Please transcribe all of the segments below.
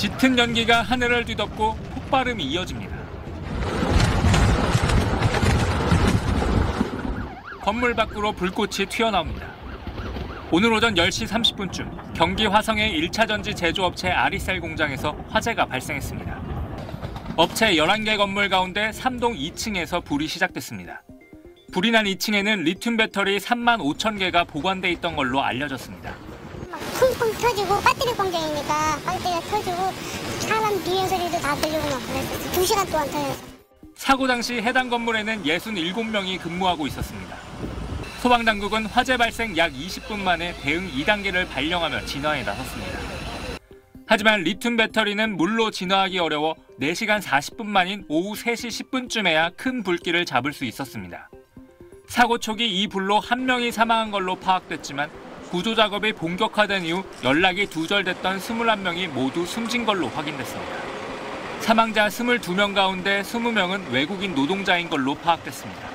짙은 연기가 하늘을 뒤덮고 폭발음이 이어집니다. 건물 밖으로 불꽃이 튀어나옵니다. 오늘 오전 10시 30분쯤 경기 화성의 1차 전지 제조업체 아리셀 공장에서 화재가 발생했습니다. 업체 11개 건물 가운데 3동 2층에서 불이 시작됐습니다. 불이 난 2층에는 리튬 배터리 3만 5천 개가 보관돼 있던 걸로 알려졌습니다. 쿵쿵 터지고 배터리 공장이니까 배터리가 터지고 사람 비명 소리도 다 들리고 막 그랬었어요. 2시간 동안 터졌어요. 사고 당시 해당 건물에는 67명이 근무하고 있었습니다. 소방당국은 화재 발생 약 20분 만에 대응 2단계를 발령하며 진화에 나섰습니다. 하지만 리튬 배터리는 물로 진화하기 어려워 4시간 40분 만인 오후 3시 10분쯤에야 큰 불길을 잡을 수 있었습니다. 사고 초기 이 불로 1명이 사망한 걸로 파악됐지만 구조 작업이 본격화된 이후 연락이 두절됐던 21명이 모두 숨진 걸로 확인됐습니다. 사망자 22명 가운데 20명은 외국인 노동자인 걸로 파악됐습니다.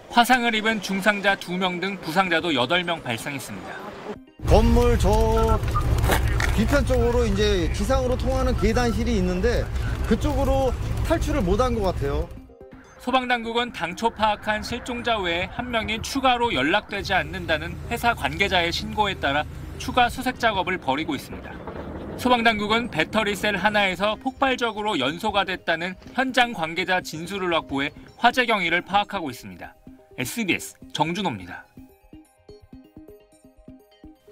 화상을 입은 중상자 2명 등 부상자도 8명 발생했습니다. 건물 저 뒤편 쪽으로 이제 지상으로 통하는 계단실이 있는데 그쪽으로 탈출을 못한 것 같아요. 소방당국은 당초 파악한 실종자 외에 1명이 추가로 연락되지 않는다는 회사 관계자의 신고에 따라 추가 수색 작업을 벌이고 있습니다. 소방당국은 배터리 셀 하나에서 폭발적으로 연소가 됐다는 현장 관계자 진술을 확보해 화재 경위를 파악하고 있습니다. SBS 정준호입니다.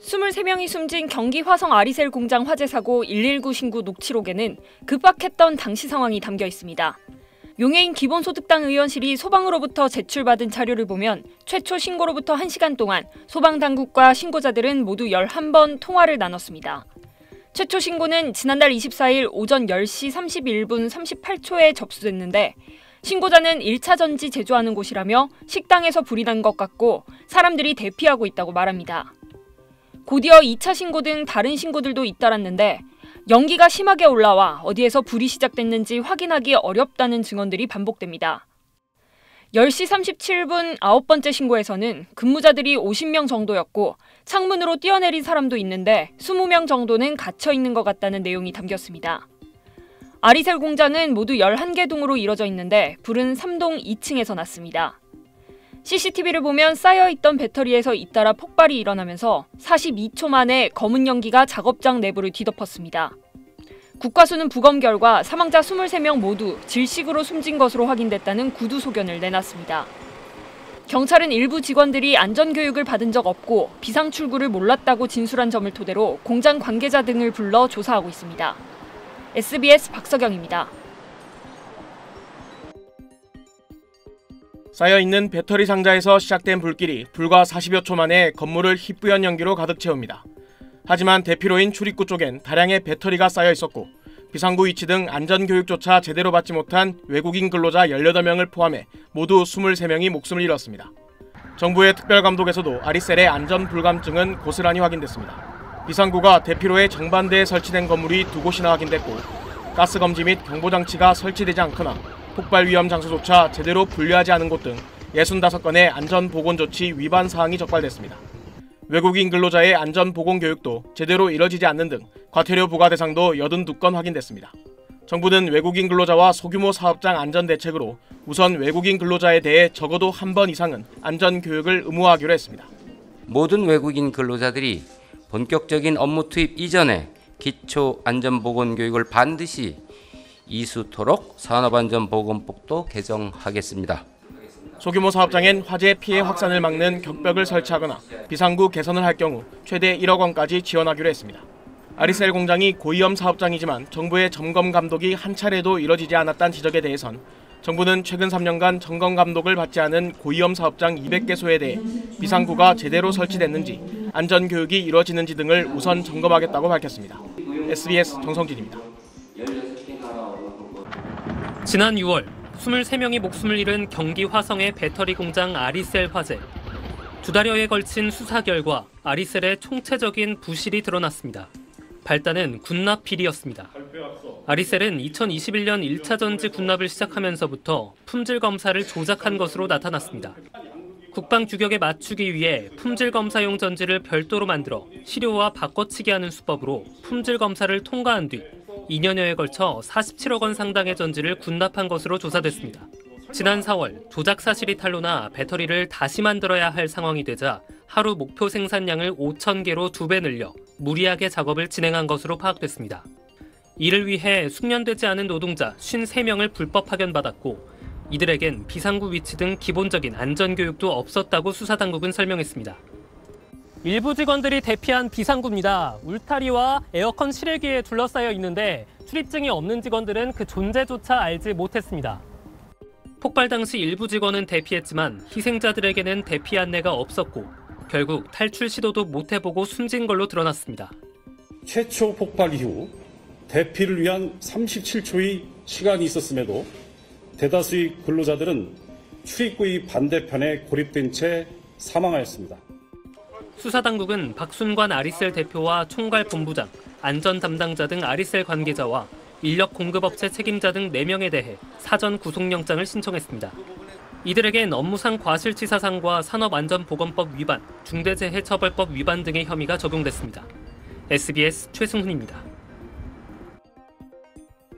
23명이 숨진 경기 화성 아리셀 공장 화재 사고 119 신고 녹취록에는 급박했던 당시 상황이 담겨 있습니다. 용해인 기본소득당 의원실이 소방으로부터 제출받은 자료를 보면 최초 신고로부터 1시간 동안 소방당국과 신고자들은 모두 11번 통화를 나눴습니다. 최초 신고는 지난달 24일 오전 10시 31분 38초에 접수됐는데 신고자는 1차 전지 제조하는 곳이라며 식당에서 불이 난 것 같고 사람들이 대피하고 있다고 말합니다. 곧이어 2차 신고 등 다른 신고들도 잇따랐는데 연기가 심하게 올라와 어디에서 불이 시작됐는지 확인하기 어렵다는 증언들이 반복됩니다. 10시 37분 9번째 신고에서는 근무자들이 50명 정도였고 창문으로 뛰어내린 사람도 있는데 20명 정도는 갇혀 있는 것 같다는 내용이 담겼습니다. 아리셀 공장은 모두 11개 동으로 이뤄져 있는데 불은 3동 2층에서 났습니다. CCTV를 보면 쌓여있던 배터리에서 잇따라 폭발이 일어나면서 42초 만에 검은 연기가 작업장 내부를 뒤덮었습니다. 국과수는 부검 결과 사망자 23명 모두 질식으로 숨진 것으로 확인됐다는 구두 소견을 내놨습니다. 경찰은 일부 직원들이 안전교육을 받은 적 없고 비상출구를 몰랐다고 진술한 점을 토대로 공장 관계자 등을 불러 조사하고 있습니다. SBS 박서경입니다. 쌓여있는 배터리 상자에서 시작된 불길이 불과 40여 초 만에 건물을 희뿌연 연기로 가득 채웁니다. 하지만 대피로인 출입구 쪽엔 다량의 배터리가 쌓여 있었고 비상구 위치 등 안전교육조차 제대로 받지 못한 외국인 근로자 18명을 포함해 모두 23명이 목숨을 잃었습니다. 정부의 특별감독에서도 아리셀의 안전불감증은 고스란히 확인됐습니다. 비상구가 대피로의 정반대에 설치된 건물이 2곳이나 확인됐고 가스검지 및 경보장치가 설치되지 않거나 폭발 위험 장소조차 제대로 분류하지 않은 곳 등 65건의 안전보건조치 위반 사항이 적발됐습니다. 외국인 근로자의 안전보건 교육도 제대로 이뤄지지 않는 등 과태료 부과 대상도 82건 확인됐습니다. 정부는 외국인 근로자와 소규모 사업장 안전대책으로 우선 외국인 근로자에 대해 적어도 한 번 이상은 안전교육을 의무화하기로 했습니다. 모든 외국인 근로자들이 본격적인 업무 투입 이전에 기초 안전보건 교육을 반드시 이수토록 산업안전보건법도 개정하겠습니다. 소규모 사업장엔 화재 피해 확산을 막는 격벽을 설치하거나 비상구 개선을 할 경우 최대 1억 원까지 지원하기로 했습니다. 아리셀 공장이 고위험 사업장이지만 정부의 점검 감독이 한 차례도 이뤄지지 않았다는 지적에 대해선 정부는 최근 3년간 점검 감독을 받지 않은 고위험 사업장 200개소에 대해 비상구가 제대로 설치됐는지 안전교육이 이루어지는지 등을 우선 점검하겠다고 밝혔습니다. SBS 정성진입니다. 지난 6월 23명이 목숨을 잃은 경기 화성의 배터리 공장 아리셀 화재. 2달여에 걸친 수사 결과 아리셀의 총체적인 부실이 드러났습니다. 발단은 군납 비리였습니다. 아리셀은 2021년 1차 전지 군납을 시작하면서부터 품질 검사를 조작한 것으로 나타났습니다. 국방 규격에 맞추기 위해 품질 검사용 전지를 별도로 만들어 시료와 바꿔치기 하는 수법으로 품질 검사를 통과한 뒤 2년여에 걸쳐 47억 원 상당의 전지를 군납한 것으로 조사됐습니다. 지난 4월 조작 사실이 탄로나 배터리를 다시 만들어야 할 상황이 되자 하루 목표 생산량을 5,000개로 2배 늘려 무리하게 작업을 진행한 것으로 파악됐습니다. 이를 위해 숙련되지 않은 노동자 53명을 불법 파견받았고 이들에겐 비상구 위치 등 기본적인 안전교육도 없었다고 수사당국은 설명했습니다. 일부 직원들이 대피한 비상구입니다. 울타리와 에어컨 실외기에 둘러싸여 있는데 출입증이 없는 직원들은 그 존재조차 알지 못했습니다. 폭발 당시 일부 직원은 대피했지만 희생자들에게는 대피 안내가 없었고 결국 탈출 시도도 못 해보고 숨진 걸로 드러났습니다. 최초 폭발 이후 대피를 위한 37초의 시간이 있었음에도 대다수의 근로자들은 출입구의 반대편에 고립된 채 사망하였습니다. 수사당국은 박순관 아리셀 대표와 총괄 본부장, 안전 담당자 등 아리셀 관계자와 인력 공급업체 책임자 등 4명에 대해 사전 구속영장을 신청했습니다. 이들에겐 업무상 과실치사상과 산업안전보건법 위반, 중대재해처벌법 위반 등의 혐의가 적용됐습니다. SBS 최승훈입니다.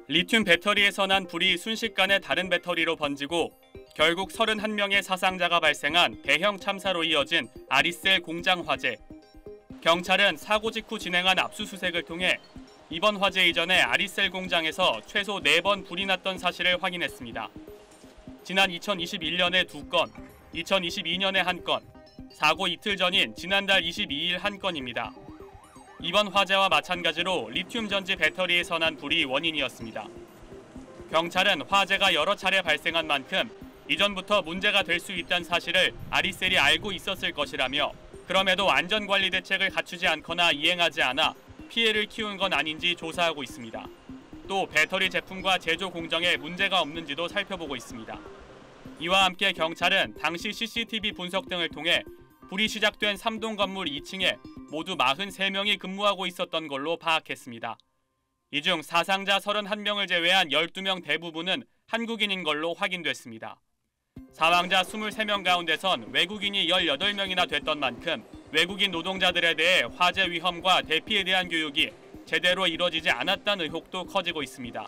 리튬 배터리에서 난 불이 순식간에 다른 배터리로 번지고 결국 31명의 사상자가 발생한 대형 참사로 이어진 아리셀 공장 화재. 경찰은 사고 직후 진행한 압수수색을 통해 이번 화재 이전에 아리셀 공장에서 최소 4번 불이 났던 사실을 확인했습니다. 지난 2021년에 2건, 2022년에 1건, 사고 이틀 전인 지난달 22일 1건입니다. 이번 화재와 마찬가지로 리튬 전지 배터리에서 난 불이 원인이었습니다. 경찰은 화재가 여러 차례 발생한 만큼 이전부터 문제가 될 수 있다는 사실을 아리셀이 알고 있었을 것이라며 그럼에도 안전관리 대책을 갖추지 않거나 이행하지 않아 피해를 키운 건 아닌지 조사하고 있습니다. 또 배터리 제품과 제조 공정에 문제가 없는지도 살펴보고 있습니다. 이와 함께 경찰은 당시 CCTV 분석 등을 통해 불이 시작된 3동 건물 2층에 모두 43명이 근무하고 있었던 걸로 파악했습니다. 이 중 사상자 31명을 제외한 12명 대부분은 한국인인 걸로 확인됐습니다. 사망자 23명 가운데선 외국인이 18명이나 됐던 만큼 외국인 노동자들에 대해 화재 위험과 대피에 대한 교육이 제대로 이뤄지지 않았다는 의혹도 커지고 있습니다.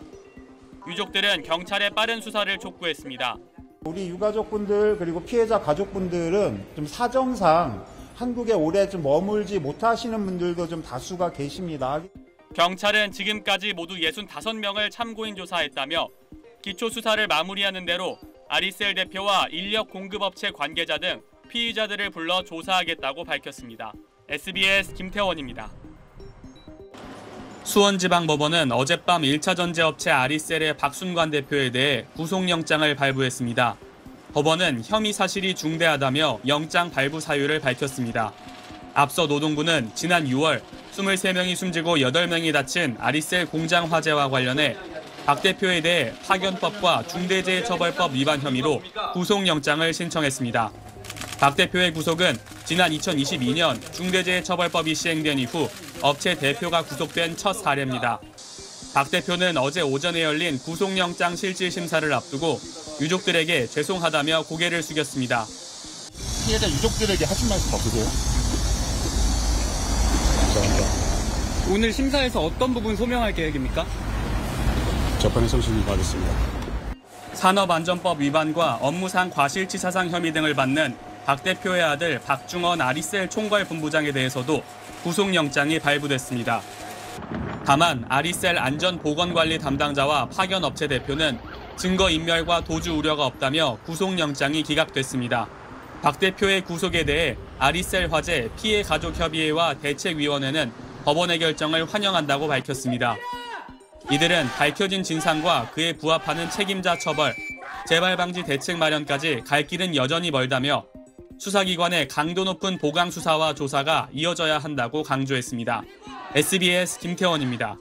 유족들은 경찰의 빠른 수사를 촉구했습니다. 우리 유가족분들 그리고 피해자 가족분들은 좀 사정상 한국에 오래 좀 머물지 못하시는 분들도 좀 다수가 계십니다. 경찰은 지금까지 모두 65명을 참고인 조사했다며 기초 수사를 마무리하는 대로 아리셀 대표와 인력 공급업체 관계자 등 피의자들을 불러 조사하겠다고 밝혔습니다. SBS 김태원입니다. 수원지방법원은 어젯밤 1차 전지업체 아리셀의 박순관 대표에 대해 구속영장을 발부했습니다. 법원은 혐의 사실이 중대하다며 영장 발부 사유를 밝혔습니다. 앞서 노동부는 지난 6월 23명이 숨지고 8명이 다친 아리셀 공장 화재와 관련해 박 대표에 대해 파견법과 중대재해처벌법 위반 혐의로 구속영장을 신청했습니다. 박 대표의 구속은 지난 2022년 중대재해처벌법이 시행된 이후 업체 대표가 구속된 첫 사례입니다. 박 대표는 어제 오전에 열린 구속영장 실질심사를 앞두고 유족들에게 죄송하다며 고개를 숙였습니다. 피해자 유족들에게 하신 말씀 없으세요? 감사합니다. 오늘 심사에서 어떤 부분 소명할 계획입니까? 재판에 성실히 임하겠습니다. 산업안전법 위반과 업무상 과실치사상 혐의 등을 받는 박 대표의 아들 박중원 아리셀 총괄 본부장에 대해서도 구속영장이 발부됐습니다. 다만 아리셀 안전보건관리 담당자와 파견업체 대표는 증거인멸과 도주 우려가 없다며 구속영장이 기각됐습니다. 박 대표의 구속에 대해 아리셀 화재 피해가족협의회와 대책위원회는 법원의 결정을 환영한다고 밝혔습니다. 이들은 밝혀진 진상과 그에 부합하는 책임자 처벌, 재발 방지 대책 마련까지 갈 길은 여전히 멀다며 수사기관의 강도 높은 보강 수사와 조사가 이어져야 한다고 강조했습니다. SBS 김태원입니다.